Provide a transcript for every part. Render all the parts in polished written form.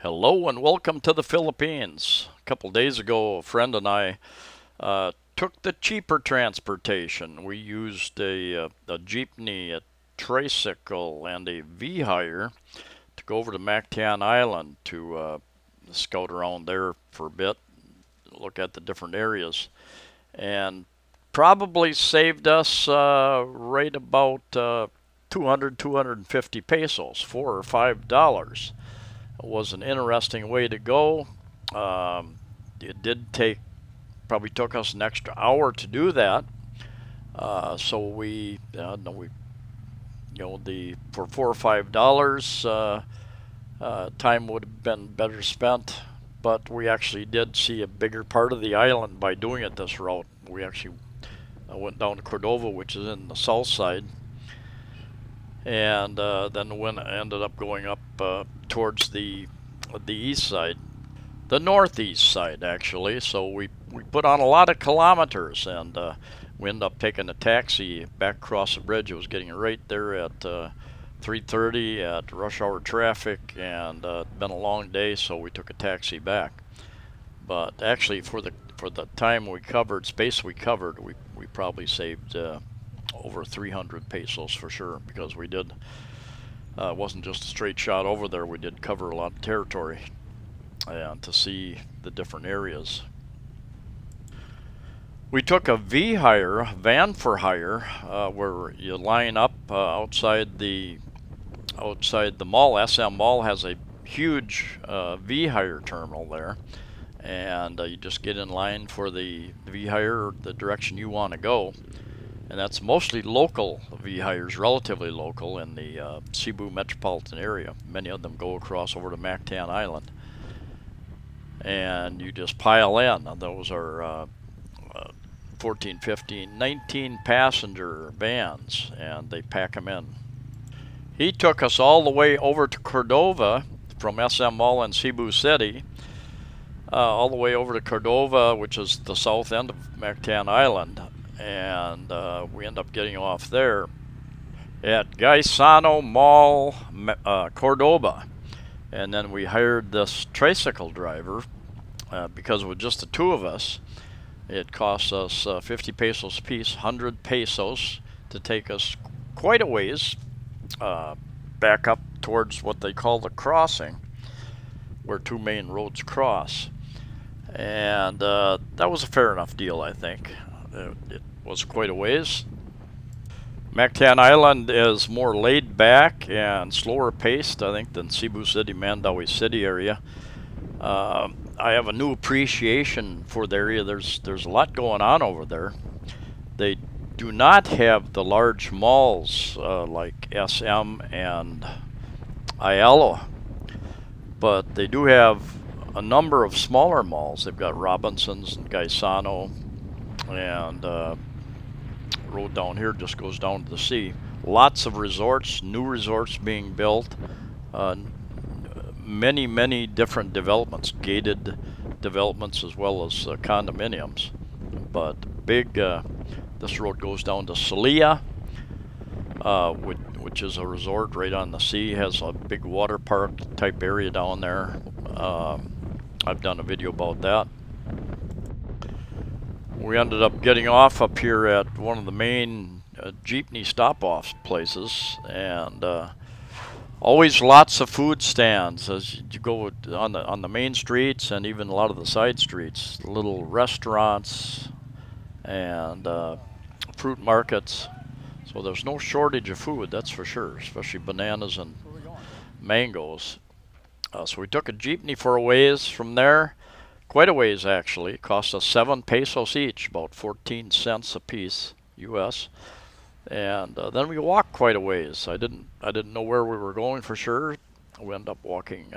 Hello and welcome to the Philippines. A couple days ago, a friend and I took the cheaper transportation. We used a jeepney, a tricycle, and a VHire to go over to Mactan Island to scout around there for a bit, look at the different areas, and probably saved us right about 250 pesos, $4 or $5. It was an interesting way to go. It did probably took us an extra hour to do that. So for $4 or $5, time would have been better spent. But we actually did see a bigger part of the island by doing it this route. We actually went down to Cordova, which is in the south side, and then ended up going up towards the east side, the northeast side actually. So we put on a lot of kilometers, and we ended up taking a taxi back across the bridge. It was getting right there at 3:30 at rush hour traffic, and it'd been a long day, so we took a taxi back. But actually, for the time we covered, space we covered, we probably saved over 300 pesos for sure, because we did. It wasn't just a straight shot over there. We did cover a lot of territory and to see the different areas. We took a VHire, van for hire, where you line up outside the mall. SM Mall has a huge VHire terminal there, and you just get in line for the VHire, the direction you want to go. And that's mostly local VHires, relatively local in the Cebu metropolitan area. Many of them go across over to Mactan Island, and you just pile in. Those are 14, 15, 19 passenger vans, and they pack them in. He took us all the way over to Cordova from SM Mall in Cebu City, all the way over to Cordova, which is the south end of Mactan Island. And we end up getting off there at Gaisano Mall, Cordova. And then we hired this tricycle driver because with just the two of us, it cost us 50 pesos a piece, 100 pesos to take us quite a ways back up towards what they call the crossing, where two main roads cross. And that was a fair enough deal, I think. It was quite a ways. Mactan Island is more laid back and slower paced, I think, than Cebu City, Mandaue City area. I have a new appreciation for the area. There's a lot going on over there. They do not have the large malls like SM and Ayala, but they do have a number of smaller malls. They've got Robinson's and Gaisano, and road down here just goes down to the sea. Lots of resorts, new resorts being built, many different developments, gated developments as well as condominiums. But big, this road goes down to Celia, which is a resort right on the sea, has a big water park type area down there. I've done a video about that. We ended up getting off up here at one of the main jeepney stop-off places, and always lots of food stands as you go on the main streets, and even a lot of the side streets, little restaurants and fruit markets. So there's no shortage of food, that's for sure, especially bananas and mangoes. So we took a jeepney for a ways from there. Quite a ways actually. It cost us 7 pesos each, about 14 cents a piece US. And then we walked quite a ways. I didn't know where we were going for sure. We ended up walking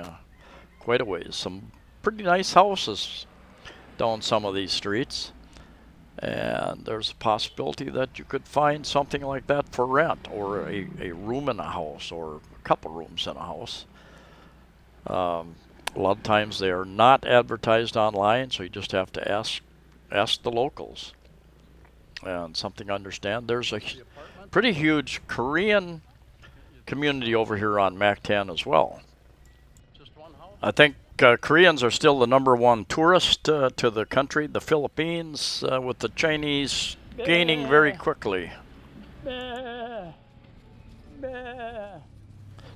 quite a ways. Some pretty nice houses down some of these streets, and there's a possibility that you could find something like that for rent, or a room in a house, or a couple rooms in a house. A lot of times they are not advertised online, so you just have to ask the locals. And something I understand, there's a pretty huge Korean community over here on Mactan as well. I think Koreans are still the #1 tourist to the country, the Philippines, with the Chinese gaining very quickly.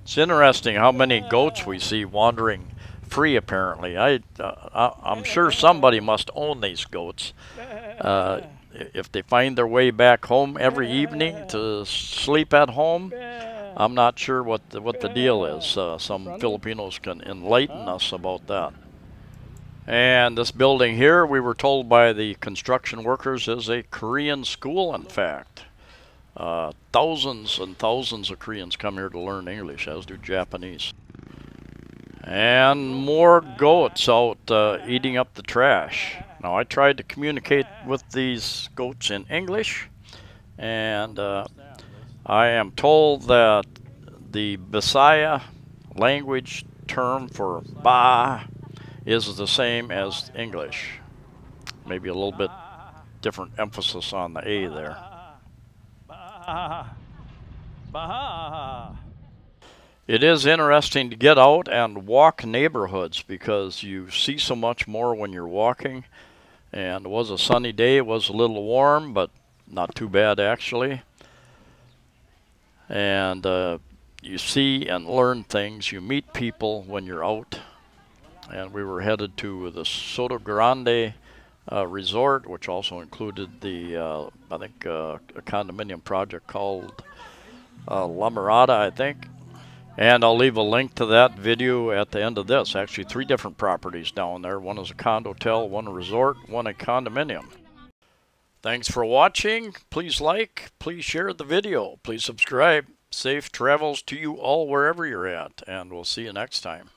It's interesting how many goats we see wandering free, apparently. I'm sure somebody must own these goats. If they find their way back home every evening to sleep at home, I'm not sure what the deal is. Some Filipinos can enlighten us about that. And this building here, we were told by the construction workers, is a Korean school, in fact. Thousands and thousands of Koreans come here to learn English, as do Japanese. And more goats out eating up the trash. Now, I tried to communicate with these goats in English, and I am told that the Bisaya language term for ba is the same as English. Maybe a little bit different emphasis on the A there. It is interesting to get out and walk neighborhoods because you see so much more when you're walking. And it was a sunny day. It was a little warm, but not too bad actually. And you see and learn things. You meet people when you're out. And we were headed to the Soto Grande resort, which also included the, I think, a condominium project called La Mirada, I think. And I'll leave a link to that video at the end of this. Actually, 3 different properties down there. One is a condotel, one a resort, one a condominium. Thanks for watching. Please like, please share the video, please subscribe. Safe travels to you all wherever you're at, and we'll see you next time.